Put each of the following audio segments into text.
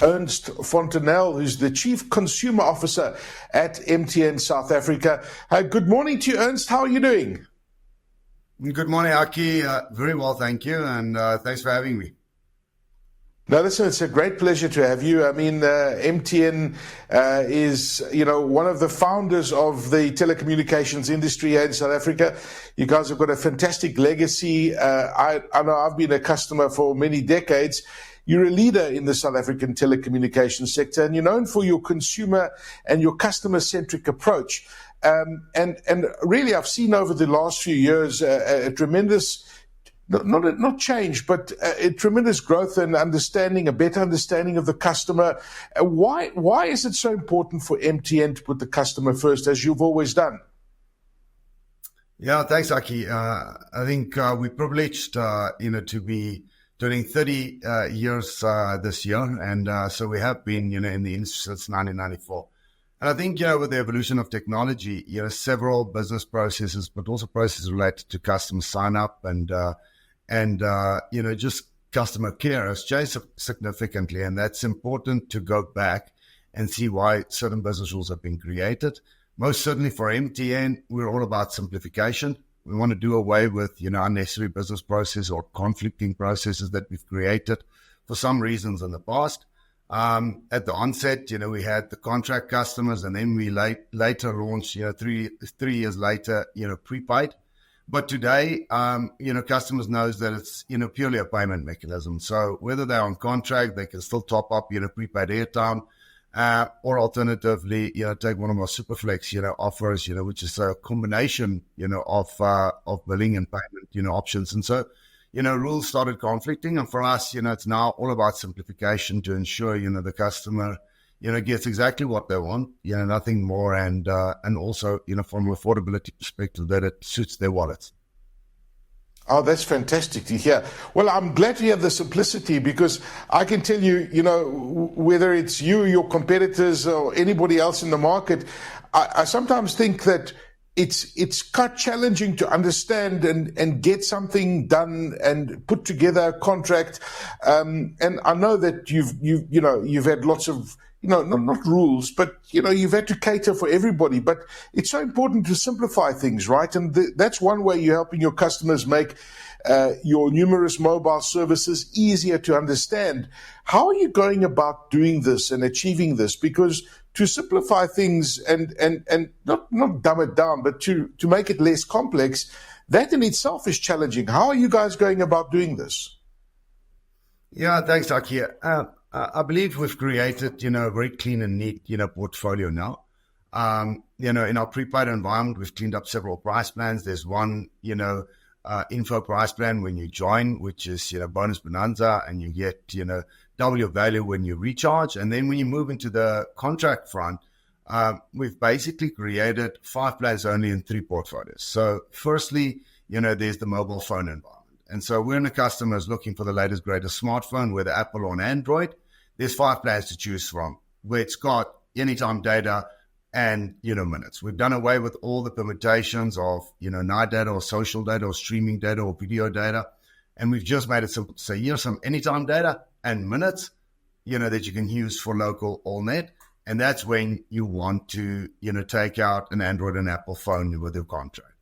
Ernst Fonternel, who's the Chief Consumer Officer at MTN South Africa. Good morning to you, Ernst. How are you doing? Good morning, Aki. Very well, thank you, and thanks for having me. Now, listen, it's a great pleasure to have you. I mean, MTN is, one of the founders of the telecommunications industry here in South Africa. You guys have got a fantastic legacy. I know I've been a customer for many decades. You're a leader in the South African telecommunications sector, and you're known for your consumer and your customer-centric approach. And really, I've seen over the last few years a tremendous not change, but a tremendous growth and understanding, a better understanding of the customer. Why is it so important for MTN to put the customer first, as you've always done? Yeah, thanks, Aki. I think we're privileged, to be turning 30 years this year, and so we have been, in the industry since 1994. And I think, with the evolution of technology, several business processes, but also processes related to customer sign up and just customer care has changed significantly. And that's important to go back and see why certain business rules have been created. Most certainly for MTN, we're all about simplification. We want to do away with, unnecessary business processes or conflicting processes that we've created for some reasons in the past. At the onset, we had the contract customers, and then we later launched, 3 years later, prepaid. But today, customers knows that it's, purely a payment mechanism. So whether they're on contract, they can still top up, prepaid airtime, or alternatively, take one of our Superflex, offers, which is a combination, of billing and payment, options. And so, rules started conflicting. And for us, it's now all about simplification to ensure, the customer, gets exactly what they want, nothing more. And also, from an affordability perspective, that it suits their wallets. Oh, that's fantastic to hear. Well, I'm glad to hear the simplicity, because I can tell you, whether it's you, your competitors, or anybody else in the market, I sometimes think that it's quite challenging to understand and get something done and put together a contract. And I know that you've had lots of, not rules, but, you've had to cater for everybody. But it's so important to simplify things, right? And that's one way you're helping your customers make your numerous mobile services easier to understand. How are you going about doing this and achieving this? Because to simplify things and not dumb it down, but to make it less complex, that in itself is challenging. How are you guys going about doing this? Yeah, thanks, Aki. I believe we've created, a very clean and neat, portfolio now. In our prepaid environment, we've cleaned up several price plans. There's one, info price plan when you join, which is, bonus bonanza, and you get, double your value when you recharge. And then when you move into the contract front, we've basically created 5 plans only in 3 portfolios. So firstly, there's the mobile phone environment. And so when the customer is looking for the latest, greatest smartphone, whether Apple or Android, there's 5 plans to choose from, where it's got anytime data and, minutes. We've done away with all the permutations of, night data or social data or streaming data or video data. And we've just made it simple to say, here's some anytime data and minutes, that you can use for local all net. And that's when you want to, take out an Android and Apple phone with your contract.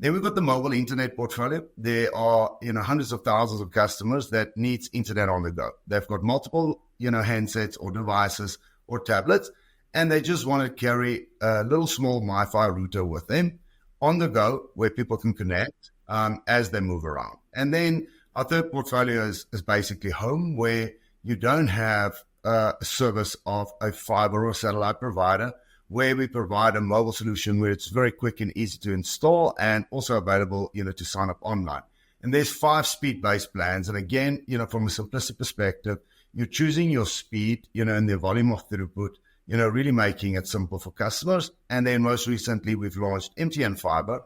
Then we've got the mobile internet portfolio. There are, hundreds of thousands of customers that needs internet on the go. They've got multiple, handsets or devices or tablets, and they just want to carry a little small Wi-Fi router with them on the go, where people can connect as they move around. And then our third portfolio is basically home, where you don't have a service of a fiber or satellite provider, where we provide a mobile solution where it's very quick and easy to install and also available, to sign up online. And there's 5 speed-based plans. And again, from a simplistic perspective, you're choosing your speed, and the volume of throughput, really making it simple for customers. And then most recently, we've launched MTN Fiber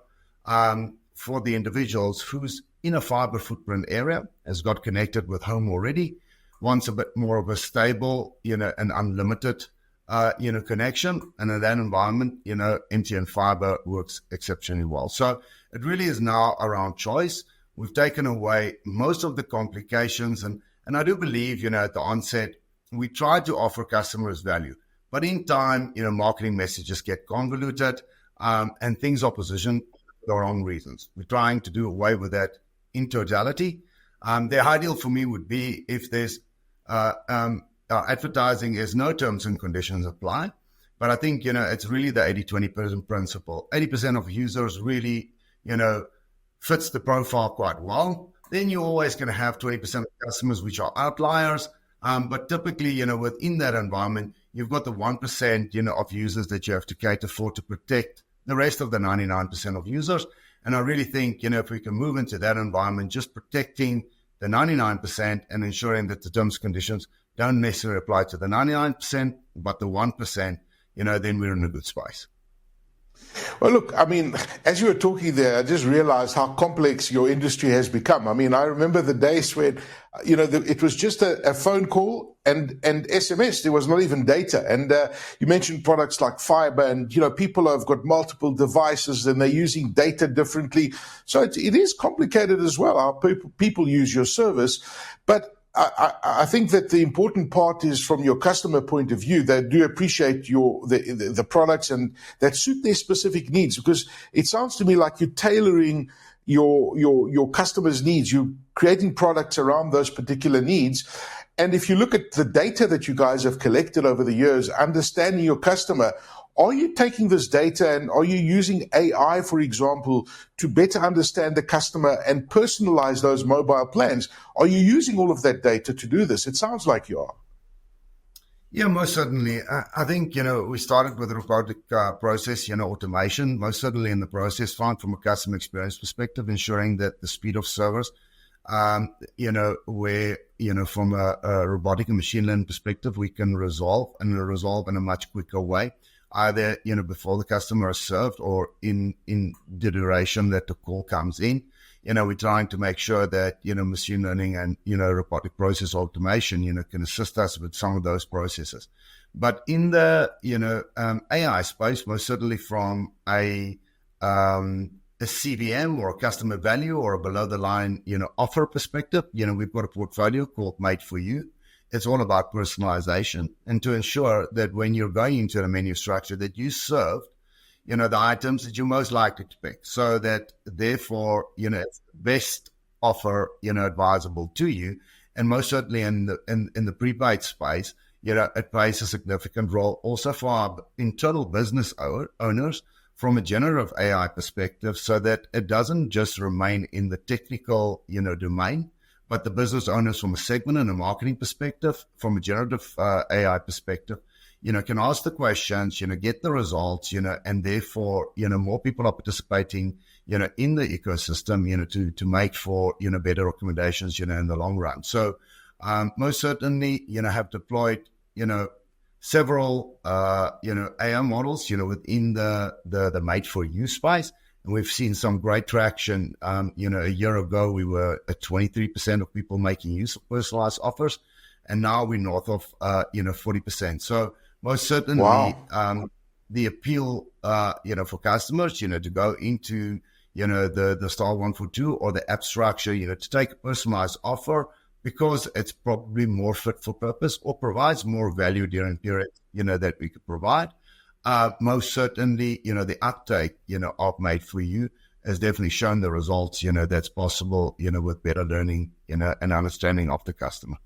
for the individuals who's in a fiber footprint area, has got connected with home already, wants a bit more of a stable, and unlimited connection. And in that environment, MTN Fiber works exceptionally well. So it really is now around choice. We've taken away most of the complications. And I do believe, at the onset, we try to offer customers value. But in time, marketing messages get convoluted, and things are positioned for the wrong reasons. We're trying to do away with that in totality. The ideal for me would be if there's advertising is no terms and conditions apply. But I think, it's really the 80-20% principle. 80% of users really, fits the profile quite well. Then you're always going to have 20% of customers which are outliers. But typically, within that environment, you've got the 1%, of users that you have to cater for to protect the rest of the 99% of users. And I really think, if we can move into that environment, just protecting the 99% and ensuring that the terms and conditions don't necessarily apply to the 99%, but the 1%, then we're in a good space. Well, look, I mean, as you were talking there, I just realized how complex your industry has become. I mean, I remember the days when, it was just a phone call and SMS. There was not even data. And you mentioned products like fiber and, people have got multiple devices and they're using data differently. So it is complicated as well, how people use your service. But I think that the important part is from your customer point of view, they do appreciate the products and that suit their specific needs, because it sounds to me like you're tailoring your customers' needs. You're creating products around those particular needs. And if you look at the data that you guys have collected over the years, understanding your customer, are you taking this data and are you using AI, for example, to better understand the customer and personalize those mobile plans? Are you using all of that data to do this? It sounds like you are. Yeah, most certainly. I think, we started with robotic process, automation, most certainly in the process front from a customer experience perspective, ensuring that the speed of service, where, from a robotic and machine learning perspective, we can resolve in a much quicker way, either, before the customer is served or in the duration that the call comes in. We're trying to make sure that, machine learning and, robotic process automation, can assist us with some of those processes. But in the, AI space, most certainly from a CVM or a customer value or a below the line, offer perspective, we've got a portfolio called Made for You. It's all about personalization and to ensure that when you're going into the menu structure that you serve, the items that you're most likely to pick, so that therefore, it's best offer, advisable to you. And most certainly in the prepaid space, it plays a significant role also for our internal business owners from a generative AI perspective, so that it doesn't just remain in the technical, domain, but the business owners from a segment and a marketing perspective, from a generative AI perspective, can ask the questions, get the results, and therefore, more people are participating, in the ecosystem, to make for, better recommendations, in the long run. So, most certainly, have deployed, several, AI models, within the Made for You space. And we've seen some great traction. A year ago, we were at 23% of people making use of personalized offers. And now we're north of, 40%. So most certainly, wow. The appeal, for customers, to go into, the star 142 or the app structure, to take a personalized offer because it's probably more fit for purpose or provides more value during periods, that we could provide. Most certainly, the uptake, of Made for You has definitely shown the results, that's possible, with better learning, and understanding of the customer.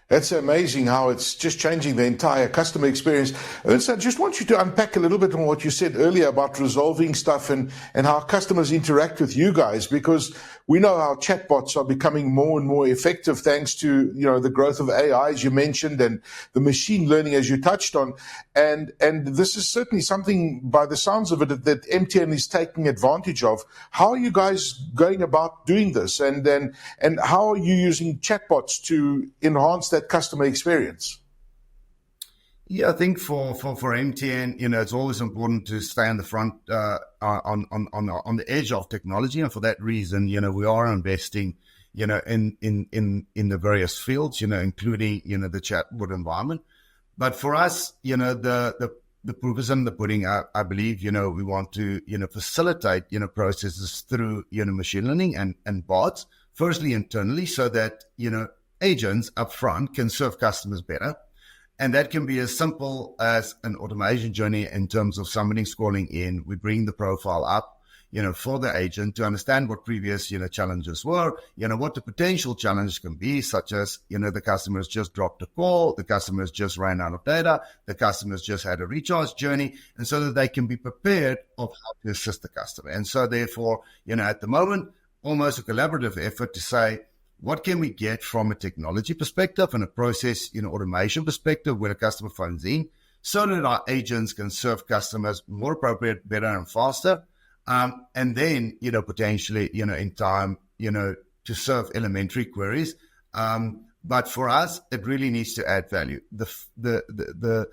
That's amazing how it's just changing the entire customer experience. Ernst, I just want you to unpack a little bit on what you said earlier about resolving stuff and how customers interact with you guys, because we know how chatbots are becoming more and more effective thanks to, the growth of AI, as you mentioned, and the machine learning, as you touched on. And this is certainly something, by the sounds of it, that MTN is taking advantage of. How are you guys going about doing this? And how are you using chatbots to enhance that customer experience? Yeah, I think for MTN, it's always important to stay on the front, on the edge of technology, and for that reason, we are investing, in the various fields, including, the chatbot environment. But for us, the proof is in the pudding. I believe, we want to, facilitate, processes through, machine learning and bots. Firstly, internally, so that, agents up front can serve customers better. And that can be as simple as an automation journey in terms of somebody scrolling in. We bring the profile up, for the agent to understand what previous, challenges were, what the potential challenges can be, such as, the customers just dropped a call, the customers just ran out of data, the customers just had a recharge journey, and so that they can be prepared of how to assist the customer. And so therefore, at the moment, almost a collaborative effort to say, what can we get from a technology perspective and a process, automation perspective when a customer phones in, so that our agents can serve customers more appropriate, better, and faster. And then, potentially, in time, to serve elementary queries. But for us, it really needs to add value. The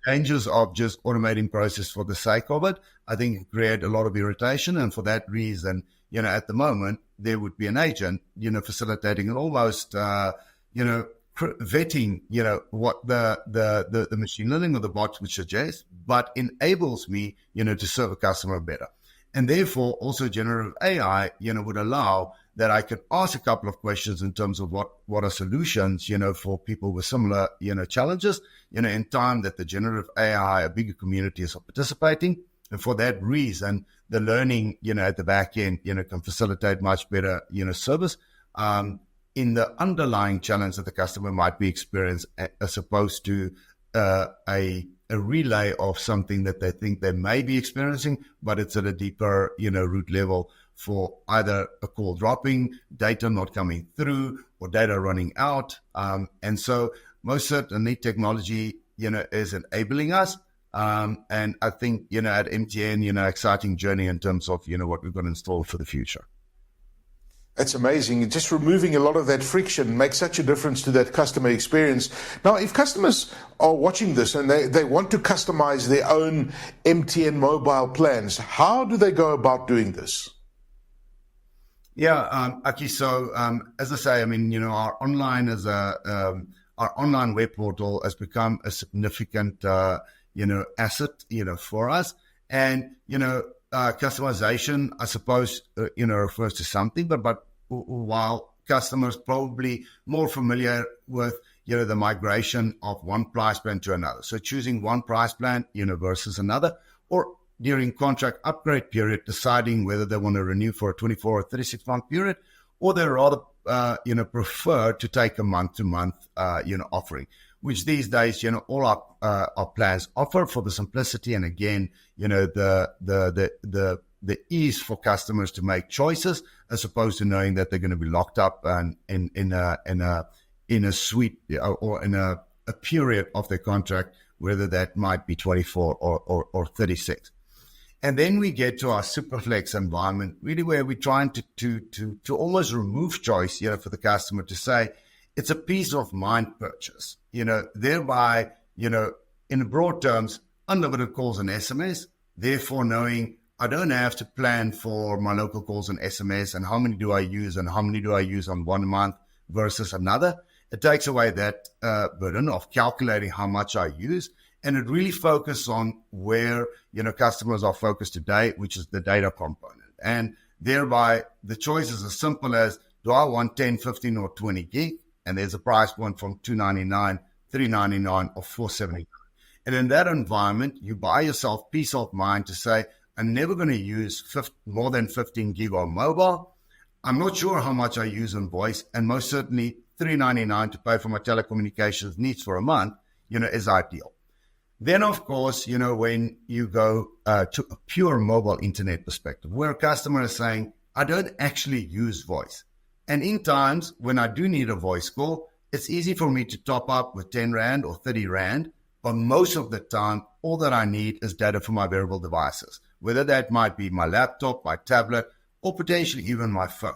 dangers of just automating process for the sake of it, I think, create a lot of irritation. And for that reason, at the moment, there would be an agent, facilitating and almost, vetting, what the machine learning or the bot would suggest, but enables me, to serve a customer better. And therefore, also generative AI, would allow that I could ask a couple of questions in terms of what are solutions, for people with similar, challenges, in time that the generative AI, a bigger community is participating. And for that reason, the learning, at the back end, can facilitate much better, service in the underlying challenge that the customer might be experiencing, as opposed to a relay of something that they think they may be experiencing, but it's at a deeper, root level for either a call dropping, data not coming through, or data running out. And so most certainly technology, is enabling us. And I think, at MTN, exciting journey in terms of, what we're going to install for the future. That's amazing. Just removing a lot of that friction makes such a difference to that customer experience. Now, if customers are watching this and they want to customize their own MTN mobile plans, how do they go about doing this? Yeah, Aki, so as I say, our online our online web portal has become a significant, asset, for us. And, customization, I suppose, refers to something, but while customers probably more familiar with, the migration of one price plan to another. So choosing one price plan, versus another, or during contract upgrade period, deciding whether they want to renew for a 24 or 36 month period, or they rather, prefer to take a month to month, offering, which these days, all our plans offer for the simplicity. And again, the ease for customers to make choices, as opposed to knowing that they're going to be locked up and in a suite or in a period of their contract, whether that might be 24 or 36. And then we get to our Superflex environment, really where we're trying to almost remove choice, for the customer to say, it's a peace of mind purchase, thereby, in broad terms, unlimited calls and SMS, therefore knowing I don't have to plan for my local calls and SMS and how many do I use and how many do I use on 1 month versus another. It takes away that burden of calculating how much I use. And it really focuses on where, customers are focused today, which is the data component. And thereby the choice is as simple as, do I want 10, 15 or 20 gig? And there's a price point from $299, $399 or $479. And in that environment, you buy yourself peace of mind to say, I'm never going to use more than 15 gig on mobile. I'm not sure how much I use on voice, and most certainly $399 to pay for my telecommunications needs for a month, is ideal. Then, of course, when you go to a pure mobile internet perspective, where a customer is saying, I don't actually use voice. And in times when I do need a voice call, it's easy for me to top up with 10 Rand or 30 Rand. But most of the time, all that I need is data for my wearable devices, whether that might be my laptop, my tablet, or potentially even my phone.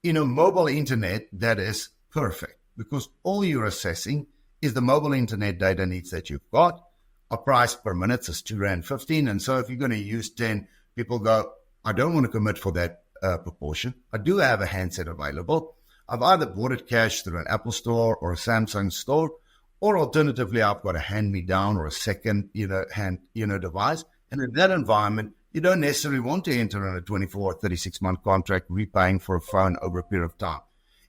In a mobile internet, that is perfect, because all you're assessing is the mobile internet data needs that you've got. A price per minute is R2.15. And so if you're going to use 10, people go, I don't want to commit for that proportion. I do have a handset available. I've either bought it cash through an Apple store or a Samsung store, or alternatively, I've got a hand-me-down or a second, hand, device. And in that environment, you don't necessarily want to enter in a 24 or 36-month contract repaying for a phone over a period of time.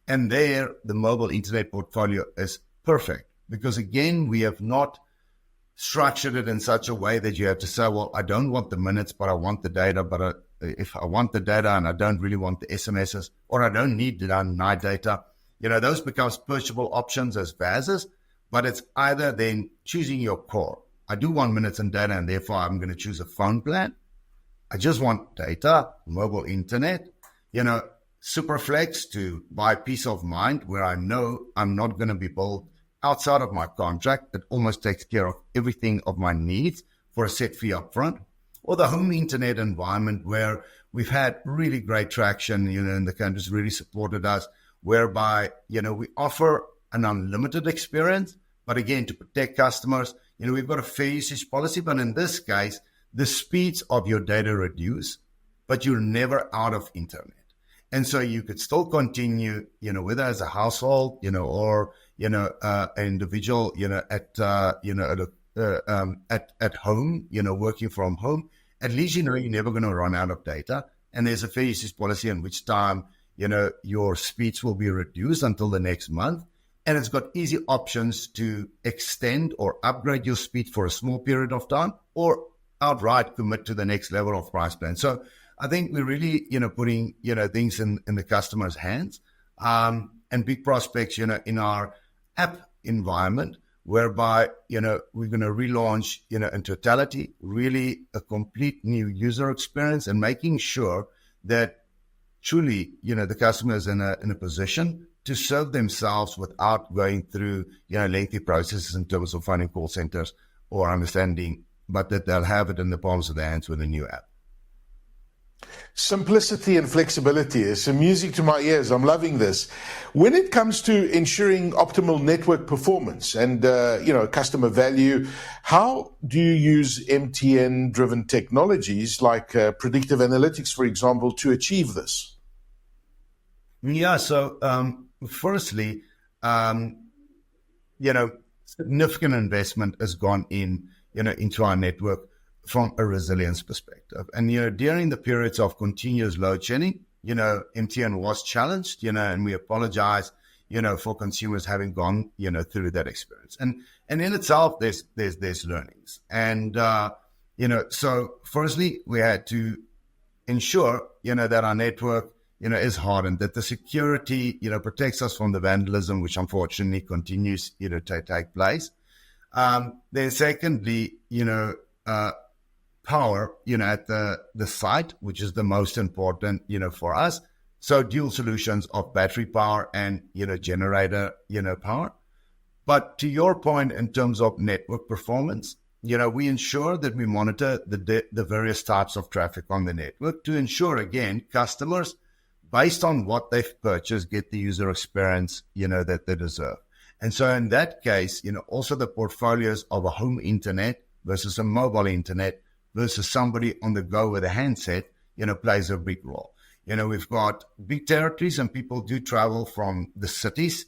And there, the mobile internet portfolio is perfect because, again, we have not structured it in such a way that you have to say, well, I don't want the minutes, but I want the data. But if I want the data and I don't really want the SMSs, or I don't need the night data, those becomes purchasable options as VASs, but it's either then choosing your core. I do want minutes and data, and therefore I'm going to choose a phone plan. I just want data, mobile internet, Superflex to buy peace of mind where I know I'm not going to be billed outside of my contract that almost takes care of everything of my needs for a set fee up front, or the home internet environment where we've had really great traction, and the country's really supported us, whereby, we offer an unlimited experience, but again, to protect customers, we've got a fair usage policy, but in this case, the speeds of your data reduce, but you're never out of internet. And so you could still continue, whether as a household, or, an individual, at home, working from home, at least, you're never going to run out of data. And there's a fair usage policy in which time, your speeds will be reduced until the next month. And it's got easy options to extend or upgrade your speed for a small period of time, or outright commit to the next level of price plan. So I think we're really, putting, things in the customer's hands, and big prospects, in our app environment, whereby, we're going to relaunch, in totality, really a complete new user experience, and making sure that truly, the customer is in a position to serve themselves without going through, lengthy processes in terms of finding call centers or understanding, but that they'll have it in the palms of their hands with a new app. Simplicity and flexibility is some music to my ears. I'm loving this. When it comes to ensuring optimal network performance and customer value, how do you use MTN-driven technologies like predictive analytics, for example, to achieve this? Yeah. So, firstly, significant investment has gone into our network from a resilience perspective. And, during the periods of continuous load shedding, MTN was challenged, and we apologize, for consumers having gone, through that experience. And in itself, there's learnings. And, so firstly, we had to ensure, that our network, is hardened, that the security, protects us from the vandalism, which unfortunately continues, to take place. Then secondly, power, at the site, which is the most important, for us. So dual solutions of battery power and, generator, power. But to your point, in terms of network performance, we ensure that we monitor the various types of traffic on the network to ensure, again, customers, based on what they've purchased, get the user experience, that they deserve. And so in that case, also the portfolios of a home internet versus a mobile internet versus somebody on the go with a handset, plays a big role. We've got big territories and people do travel from the cities,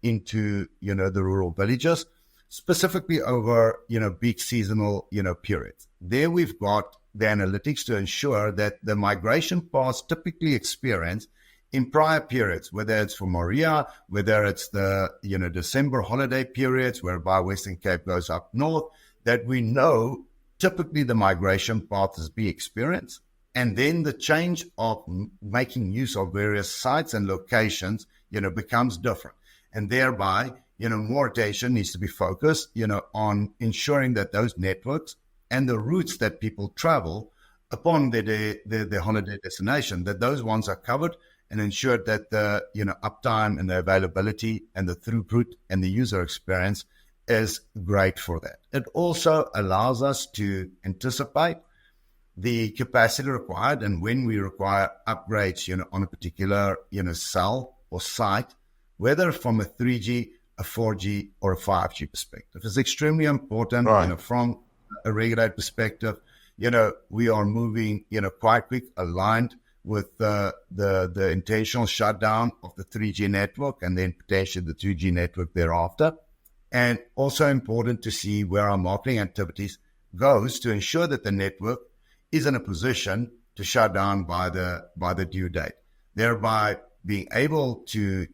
into, the rural villages, specifically over, big seasonal, periods. There we've got the analytics to ensure that the migration paths typically experienced in prior periods, whether it's for Maria, whether it's the, December holiday periods whereby Western Cape goes up north, that we know typically the migration path is be experienced. And then the change of making use of various sites and locations, becomes different. And thereby, more attention needs to be focused, on ensuring that those networks and the routes that people travel upon their holiday destination, that those ones are covered and ensured that the, uptime and the availability and the throughput and the user experience is great for that. It also allows us to anticipate the capacity required and when we require upgrades, on a particular, cell or site, whether from a 3G, a 4G, or a 5G perspective. It's extremely important, right. From a regulated perspective, we are moving, quite quick, aligned with the intentional shutdown of the 3G network and then potentially the 2G network thereafter. And also important to see where our marketing activities goes to ensure that the network is in a position to shut down by the due date, thereby being able to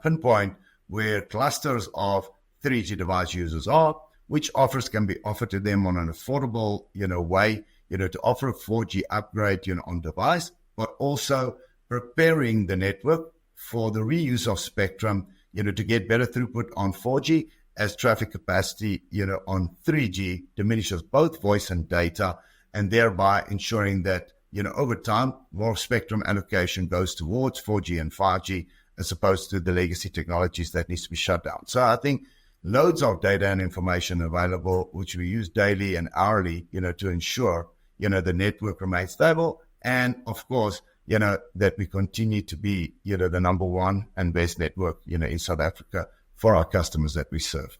pinpoint where clusters of 3G device users are, which offers can be offered to them on an affordable, way, to offer a 4G upgrade, on device, but also preparing the network for the reuse of spectrum, to get better throughput on 4G as traffic capacity, on 3G diminishes both voice and data, and thereby ensuring that, over time, more spectrum allocation goes towards 4G and 5G as opposed to the legacy technologies that needs to be shut down. So I think loads of data and information available, which we use daily and hourly, to ensure, the network remains stable. And of course, that we continue to be, the number one and best network, in South Africa for our customers that we serve.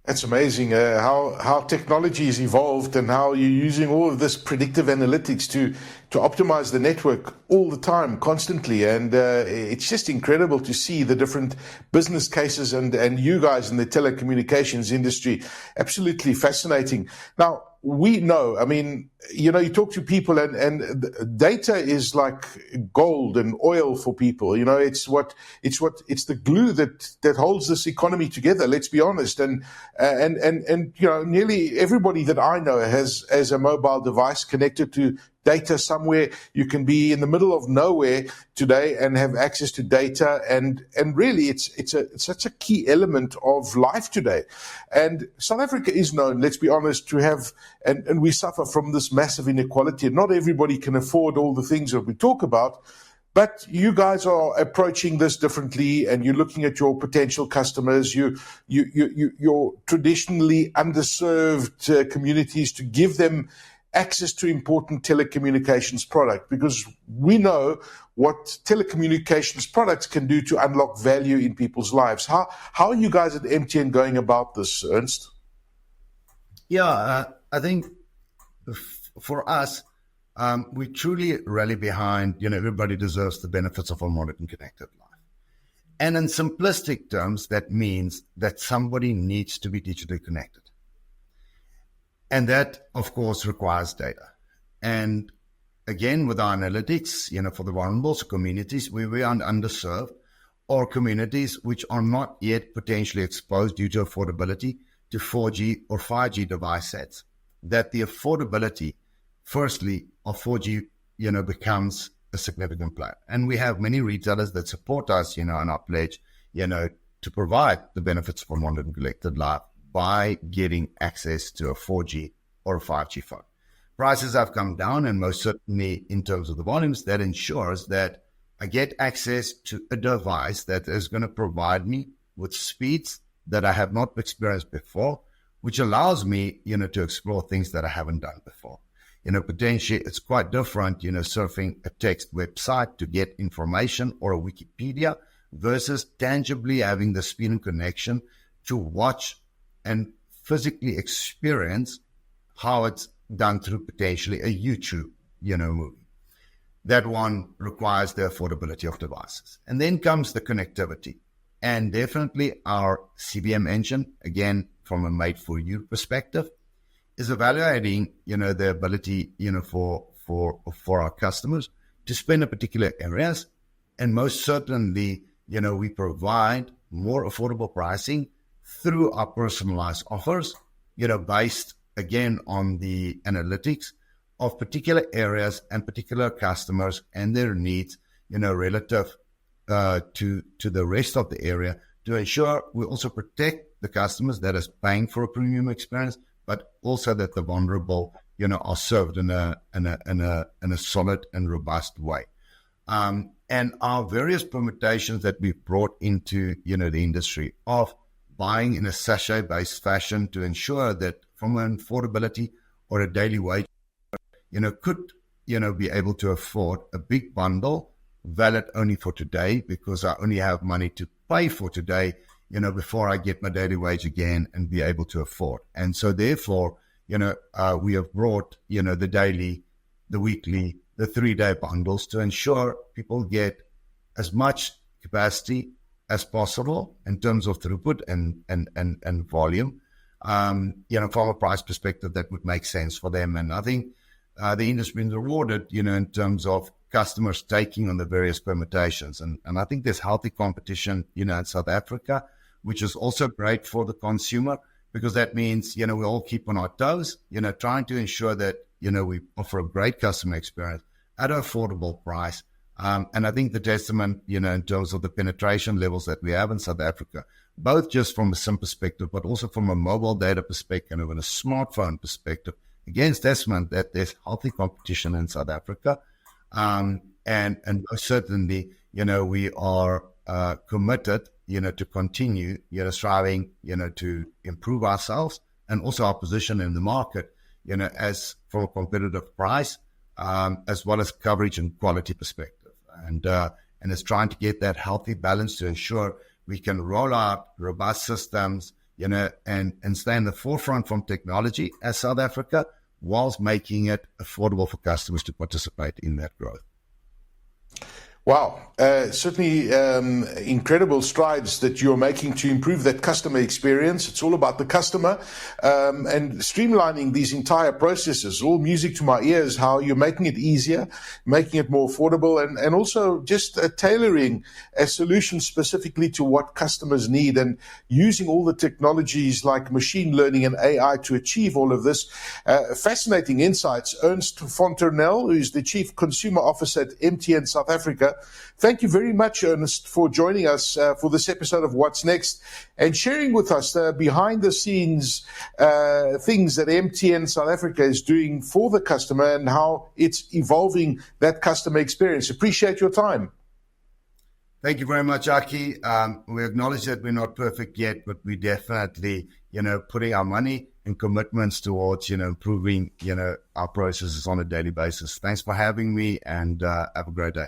That's amazing how technology has evolved and how you're using all of this predictive analytics to optimize the network all the time, constantly. And it's just incredible to see the different business cases and you guys in the telecommunications industry. Absolutely fascinating. Now, we know, you talk to people and data is like gold and oil for people. It's the glue that holds this economy together. Let's be honest. And nearly everybody that I know has a mobile device connected to data somewhere. You can be in the middle of nowhere today and have access to data, and really it's such a key element of life today. And South Africa is known, let's be honest, to have and we suffer from this massive inequality. Not everybody can afford all the things that we talk about, but you guys are approaching this differently, and you're looking at your potential customers, your traditionally underserved communities, to give them access to important telecommunications product, because we know what telecommunications products can do to unlock value in people's lives. How are you guys at MTN going about this, Ernst? Yeah, I think for us, we truly rally behind, everybody deserves the benefits of a modern and connected life. And in simplistic terms, that means that somebody needs to be digitally connected. And that, of course, requires data. And again, with our analytics, for the vulnerable communities where we are underserved, or communities which are not yet potentially exposed due to affordability to 4G or 5G device sets, that the affordability, firstly, of 4G, becomes a significant player. And we have many retailers that support us, on our pledge, to provide the benefits for modern and connected life by getting access to a 4G or a 5G phone. Prices have come down, and most certainly in terms of the volumes, that ensures that I get access to a device that is going to provide me with speeds that I have not experienced before, which allows me, to explore things that I haven't done before. Potentially it's quite different, surfing a text website to get information or a Wikipedia versus tangibly having the speed and connection to watch and physically experience how it's done through potentially a YouTube, movie. That one requires the affordability of devices. And then comes the connectivity. And definitely our CBM engine, again, from a made-for-you perspective, is evaluating, the ability, for our customers to spend in particular areas. And most certainly, we provide more affordable pricing through our personalized offers, based again on the analytics of particular areas and particular customers and their needs, relative to the rest of the area, to ensure we also protect the customers that is paying for a premium experience, but also that the vulnerable, are served in a solid and robust way. And our various permutations that we've brought into, the industry of buying in a sachet-based fashion to ensure that from an affordability or a daily wage, could, be able to afford a big bundle valid only for today, because I only have money to pay for today, before I get my daily wage again and be able to afford. And so therefore, we have brought, the daily, the weekly, the 3-day bundles to ensure people get as much capacity as possible in terms of throughput and volume, from a price perspective that would make sense for them. And I think the industry been rewarded, in terms of customers taking on the various permutations. And I think there's healthy competition, in South Africa, which is also great for the consumer, because that means, we all keep on our toes, trying to ensure that, we offer a great customer experience at an affordable price. And I think the testament, in terms of the penetration levels that we have in South Africa, both just from a SIM perspective, but also from a mobile data perspective and a smartphone perspective, again, testament that there's healthy competition in South Africa. And most certainly, we are committed, to continue, striving, to improve ourselves and also our position in the market, as for a competitive price, as well as coverage and quality perspective. And it's trying to get that healthy balance to ensure we can roll out robust systems, and stay in the forefront from technology as South Africa, whilst making it affordable for customers to participate in that growth. Wow, certainly incredible strides that you're making to improve that customer experience. It's all about the customer, and streamlining these entire processes. All music to my ears, how you're making it easier, making it more affordable, and also just tailoring a solution specifically to what customers need, and using all the technologies like machine learning and AI to achieve all of this. Fascinating insights. Ernst Fonternel, who is the Chief Consumer Officer at MTN South Africa. Thank you very much, Ernst, for joining us for this episode of What's Next and sharing with us the behind-the-scenes things that MTN South Africa is doing for the customer and how it's evolving that customer experience. Appreciate your time. Thank you very much, Aki. We acknowledge that we're not perfect yet, but we definitely, putting our money and commitments towards, improving, our processes on a daily basis. Thanks for having me, and have a great day.